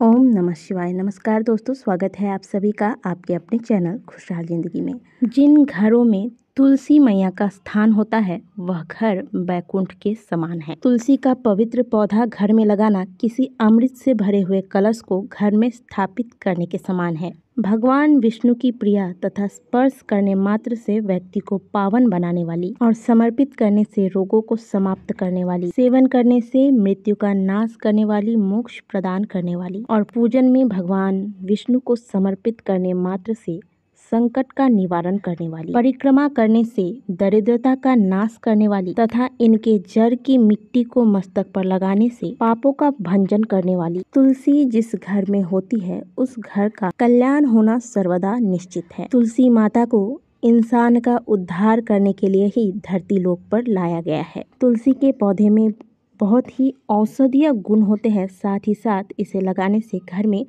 ओम नमः शिवाय। नमस्कार दोस्तों, स्वागत है आप सभी का आपके अपने चैनल खुशहाल जिंदगी में। जिन घरों में तुलसी मैया का स्थान होता है वह घर बैकुंठ के समान है। तुलसी का पवित्र पौधा घर में लगाना किसी अमृत से भरे हुए कलश को घर में स्थापित करने के समान है। भगवान विष्णु की प्रिया तथा स्पर्श करने मात्र से व्यक्ति को पावन बनाने वाली और समर्पित करने से रोगों को समाप्त करने वाली, सेवन करने से मृत्यु का नाश करने वाली, मोक्ष प्रदान करने वाली और पूजन में भगवान विष्णु को समर्पित करने मात्र से संकट का निवारण करने वाली, परिक्रमा करने से दरिद्रता का नाश करने वाली तथा इनके जड़ की मिट्टी को मस्तक पर लगाने से पापों का भंजन करने वाली तुलसी जिस घर में होती है उस घर का कल्याण होना सर्वदा निश्चित है। तुलसी माता को इंसान का उद्धार करने के लिए ही धरती लोक पर लाया गया है। तुलसी के पौधे में बहुत ही औषधीय गुण होते हैं, साथ ही साथ इसे लगाने से घर में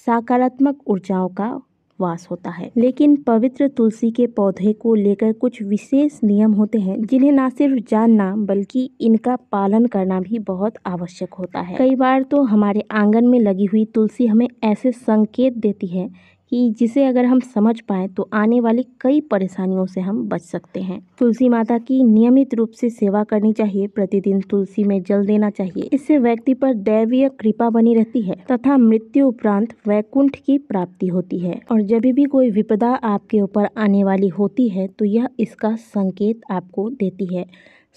सकारात्मक ऊर्जाओं का वास होता है। लेकिन पवित्र तुलसी के पौधे को लेकर कुछ विशेष नियम होते हैं जिन्हें न सिर्फ जानना बल्कि इनका पालन करना भी बहुत आवश्यक होता है। कई बार तो हमारे आंगन में लगी हुई तुलसी हमें ऐसे संकेत देती है कि जिसे अगर हम समझ पाएं तो आने वाली कई परेशानियों से हम बच सकते हैं। तुलसी माता की नियमित रूप से सेवा करनी चाहिए। प्रतिदिन तुलसी में जल देना चाहिए। इससे व्यक्ति पर दैवीय कृपा बनी रहती है तथा मृत्यु उपरांत वैकुंठ की प्राप्ति होती है। और जब भी कोई विपदा आपके ऊपर आने वाली होती है तो यह इसका संकेत आपको देती है।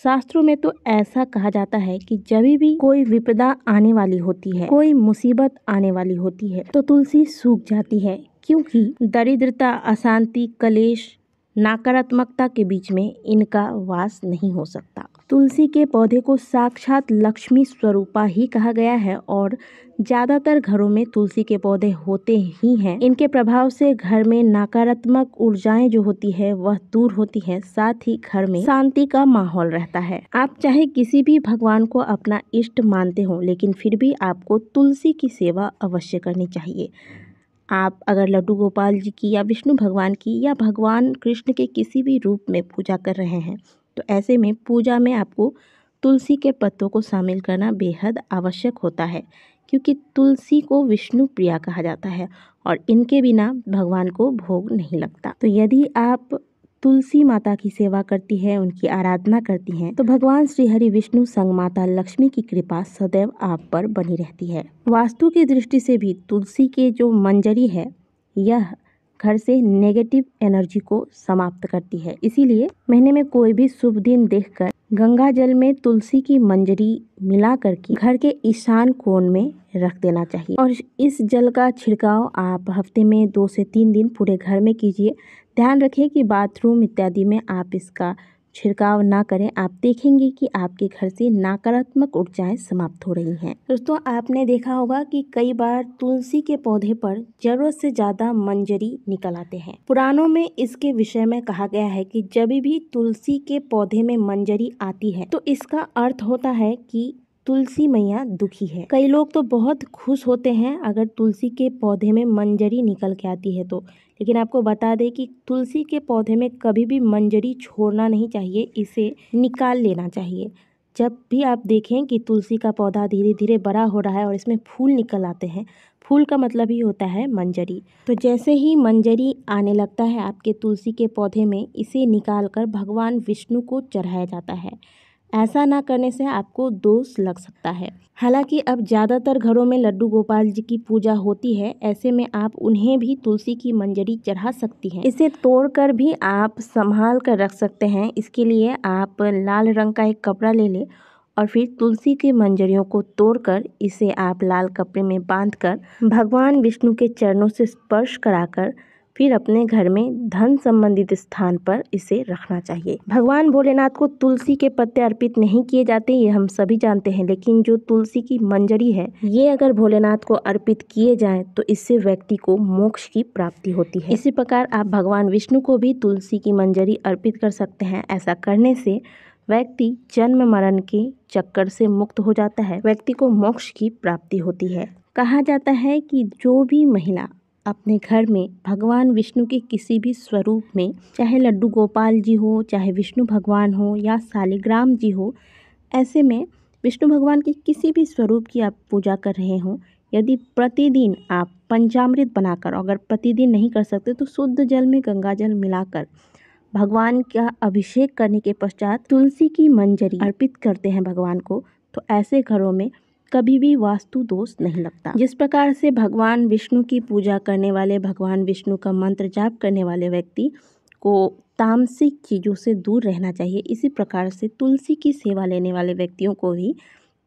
शास्त्रों में तो ऐसा कहा जाता है कि जब भी कोई विपदा आने वाली होती है, कोई मुसीबत आने वाली होती है तो तुलसी सूख जाती है, क्योंकि दरिद्रता, अशांति, कलेश, नकारात्मकता के बीच में इनका वास नहीं हो सकता। तुलसी के पौधे को साक्षात लक्ष्मी स्वरूपा ही कहा गया है और ज्यादातर घरों में तुलसी के पौधे होते ही हैं। इनके प्रभाव से घर में नकारात्मक ऊर्जाएं जो होती है वह दूर होती है, साथ ही घर में शांति का माहौल रहता है। आप चाहे किसी भी भगवान को अपना इष्ट मानते हो, लेकिन फिर भी आपको तुलसी की सेवा अवश्य करनी चाहिए। आप अगर लड्डू गोपाल जी की या विष्णु भगवान की या भगवान कृष्ण के किसी भी रूप में पूजा कर रहे हैं तो ऐसे में पूजा में आपको तुलसी के पत्तों को शामिल करना बेहद आवश्यक होता है, क्योंकि तुलसी को विष्णु प्रिया कहा जाता है और इनके बिना भगवान को भोग नहीं लगता। तो यदि आप तुलसी माता की सेवा करती है, उनकी आराधना करती हैं, तो भगवान श्री हरि विष्णु संग माता लक्ष्मी की कृपा सदैव आप पर बनी रहती है। वास्तु की दृष्टि से भी तुलसी के जो मंजरी है यह घर से नेगेटिव एनर्जी को समाप्त करती है। इसीलिए महीने में कोई भी शुभ दिन देखकर गंगा जल में तुलसी की मंजरी मिला करके घर के ईशान कोण में रख देना चाहिए और इस जल का छिड़काव आप हफ्ते में 2 से 3 दिन पूरे घर में कीजिए। ध्यान रखें कि बाथरूम इत्यादि में आप इसका छिड़काव ना करें। आप देखेंगे कि आपके घर से नकारात्मक ऊर्जाएं समाप्त हो रही हैं। दोस्तों, आपने देखा होगा कि कई बार तुलसी के पौधे पर जरूरत से ज्यादा मंजरी निकल आते हैं। पुराणों में इसके विषय में कहा गया है कि जब भी तुलसी के पौधे में मंजरी आती है तो इसका अर्थ होता है कि तुलसी मैया दुखी है। कई लोग तो बहुत खुश होते हैं अगर तुलसी के पौधे में मंजरी निकल के आती है तो, लेकिन आपको बता दें कि तुलसी के पौधे में कभी भी मंजरी छोड़ना नहीं चाहिए, इसे निकाल लेना चाहिए। जब भी आप देखें कि तुलसी का पौधा धीरे धीरे बड़ा हो रहा है और इसमें फूल निकल आते हैं, फूल का मतलब ही होता है मंजरी, तो जैसे ही मंजरी आने लगता है आपके तुलसी के पौधे में, इसे निकालकर भगवान विष्णु को चढ़ाया जाता है। ऐसा ना करने से आपको दोष लग सकता है। हालांकि अब ज़्यादातर घरों में लड्डू गोपाल जी की पूजा होती है, ऐसे में आप उन्हें भी तुलसी की मंजरी चढ़ा सकती हैं। इसे तोड़कर भी आप संभाल कर रख सकते हैं। इसके लिए आप लाल रंग का एक कपड़ा ले लें और फिर तुलसी की मंजरियों को तोड़कर इसे आप लाल कपड़े में बांधकर भगवान विष्णु के चरणों से स्पर्श कराकर फिर अपने घर में धन संबंधित स्थान पर इसे रखना चाहिए। भगवान भोलेनाथ को तुलसी के पत्ते अर्पित नहीं किए जाते, ये हम सभी जानते हैं, लेकिन जो तुलसी की मंजरी है ये अगर भोलेनाथ को अर्पित किए जाएं तो इससे व्यक्ति को मोक्ष की प्राप्ति होती है। इसी प्रकार आप भगवान विष्णु को भी तुलसी की मंजरी अर्पित कर सकते हैं। ऐसा करने से व्यक्ति जन्म मरण के चक्कर से मुक्त हो जाता है, व्यक्ति को मोक्ष की प्राप्ति होती है। कहा जाता है कि जो भी महिला अपने घर में भगवान विष्णु के किसी भी स्वरूप में, चाहे लड्डू गोपाल जी हो, चाहे विष्णु भगवान हो या शालिग्राम जी हो, ऐसे में विष्णु भगवान के किसी भी स्वरूप की आप पूजा कर रहे हो, यदि प्रतिदिन आप पंचामृत बनाकर, अगर प्रतिदिन नहीं कर सकते तो शुद्ध जल में गंगा जल मिलाकर भगवान का अभिषेक करने के पश्चात तुलसी की मंजरी अर्पित करते हैं भगवान को, तो ऐसे घरों में कभी भी वास्तु दोष नहीं लगता। जिस प्रकार से भगवान विष्णु की पूजा करने वाले, भगवान विष्णु का मंत्र जाप करने वाले व्यक्ति को तामसिक चीज़ों से दूर रहना चाहिए, इसी प्रकार से तुलसी की सेवा लेने वाले व्यक्तियों को भी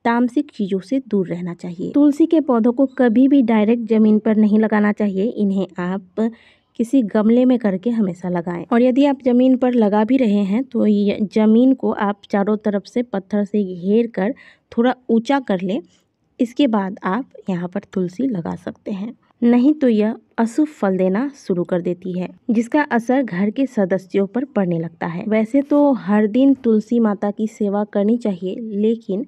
तामसिक चीज़ों से दूर रहना चाहिए। तुलसी के पौधों को कभी भी डायरेक्ट ज़मीन पर नहीं लगाना चाहिए, इन्हें आप किसी गमले में करके हमेशा लगाएं। और यदि आप ज़मीन पर लगा भी रहे हैं तो ज़मीन को आप चारों तरफ से पत्थर से घेर कर थोड़ा ऊंचा कर लें, इसके बाद आप यहाँ पर तुलसी लगा सकते हैं। नहीं तो यह अशुभ फल देना शुरू कर देती है, जिसका असर घर के सदस्यों पर पड़ने लगता है। वैसे तो हर दिन तुलसी माता की सेवा करनी चाहिए, लेकिन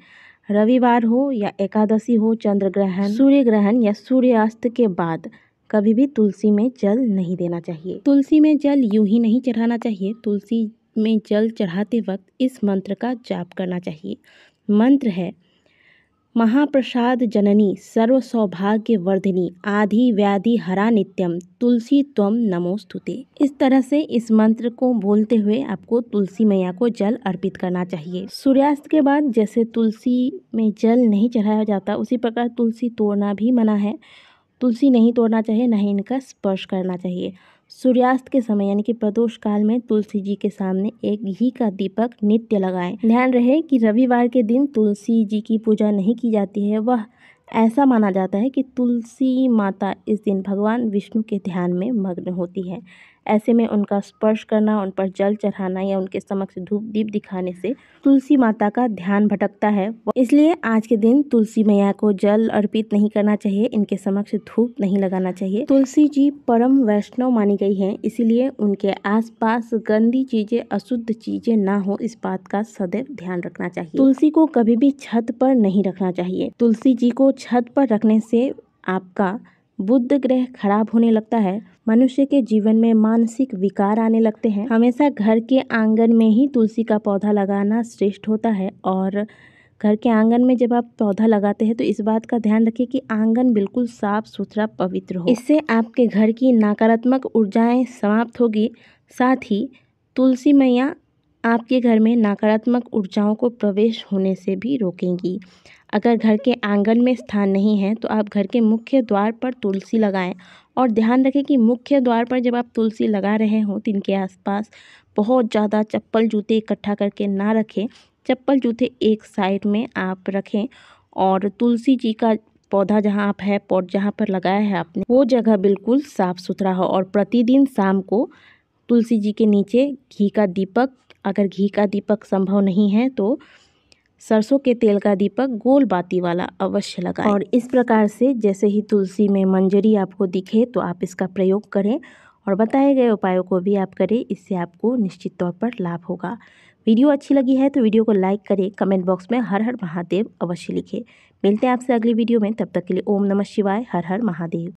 रविवार हो या एकादशी हो, चंद्र ग्रहण, सूर्य ग्रहण या सूर्यास्त के बाद कभी भी तुलसी में जल नहीं देना चाहिए। तुलसी में जल यूं ही नहीं चढ़ाना चाहिए, तुलसी में जल चढ़ाते वक्त इस मंत्र का जाप करना चाहिए। मंत्र है महाप्रसाद जननी सर्व सौभाग्य वर्धिनी आधि व्याधि हरा नित्यम तुलसी त्वम नमोस्तुते। इस तरह से इस मंत्र को बोलते हुए आपको तुलसी मैया को जल अर्पित करना चाहिए। सूर्यास्त के बाद जैसे तुलसी में जल नहीं चढ़ाया जाता, उसी प्रकार तुलसी तोड़ना भी मना है। तुलसी नहीं तोड़ना चाहिए, न ही इनका स्पर्श करना चाहिए। सूर्यास्त के समय यानी कि प्रदोष काल में तुलसी जी के सामने एक घी का दीपक नित्य लगाएं। ध्यान रहे कि रविवार के दिन तुलसी जी की पूजा नहीं की जाती है, वह ऐसा माना जाता है कि तुलसी माता इस दिन भगवान विष्णु के ध्यान में मग्न होती है। ऐसे में उनका स्पर्श करना, उन पर जल चढ़ाना या उनके समक्ष धूप दीप दिखाने से तुलसी माता का ध्यान भटकता है। इसलिए आज के दिन तुलसी मैया को जल अर्पित नहीं करना चाहिए, इनके समक्ष धूप नहीं लगाना चाहिए। तुलसी जी परम वैष्णव मानी गई हैं, इसीलिए उनके आसपास गंदी चीजें, अशुद्ध चीजें ना हो, इस बात का सदैव ध्यान रखना चाहिए। तुलसी को कभी भी छत पर नहीं रखना चाहिए। तुलसी जी को छत पर रखने से आपका बुध ग्रह खराब होने लगता है, मनुष्य के जीवन में मानसिक विकार आने लगते हैं। हमेशा घर के आंगन में ही तुलसी का पौधा लगाना श्रेष्ठ होता है, और घर के आंगन में जब आप पौधा लगाते हैं तो इस बात का ध्यान रखिए कि आंगन बिल्कुल साफ सुथरा पवित्र हो। इससे आपके घर की नकारात्मक ऊर्जाएं समाप्त होगी, साथ ही तुलसी मैया आपके घर में नकारात्मक ऊर्जाओं को प्रवेश होने से भी रोकेंगी। अगर घर के आंगन में स्थान नहीं है तो आप घर के मुख्य द्वार पर तुलसी लगाएं, और ध्यान रखें कि मुख्य द्वार पर जब आप तुलसी लगा रहे हों तो इनके आसपास बहुत ज़्यादा चप्पल जूते इकट्ठा करके ना रखें। चप्पल जूते एक साइड में आप रखें, और तुलसी जी का पौधा जहाँ आप है, पॉट जहाँ पर लगाया है आपने, वो जगह बिल्कुल साफ़ सुथरा हो। और प्रतिदिन शाम को तुलसी जी के नीचे घी का दीपक, अगर घी का दीपक संभव नहीं है तो सरसों के तेल का दीपक गोल बाती वाला अवश्य लगाएं। और इस प्रकार से जैसे ही तुलसी में मंजरी आपको दिखे तो आप इसका प्रयोग करें, और बताए गए उपायों को भी आप करें, इससे आपको निश्चित तौर पर लाभ होगा। वीडियो अच्छी लगी है तो वीडियो को लाइक करें, कमेंट बॉक्स में हर हर महादेव अवश्य लिखें। मिलते हैं आपसे अगली वीडियो में, तब तक के लिए ओम नमः शिवाय, हर हर महादेव।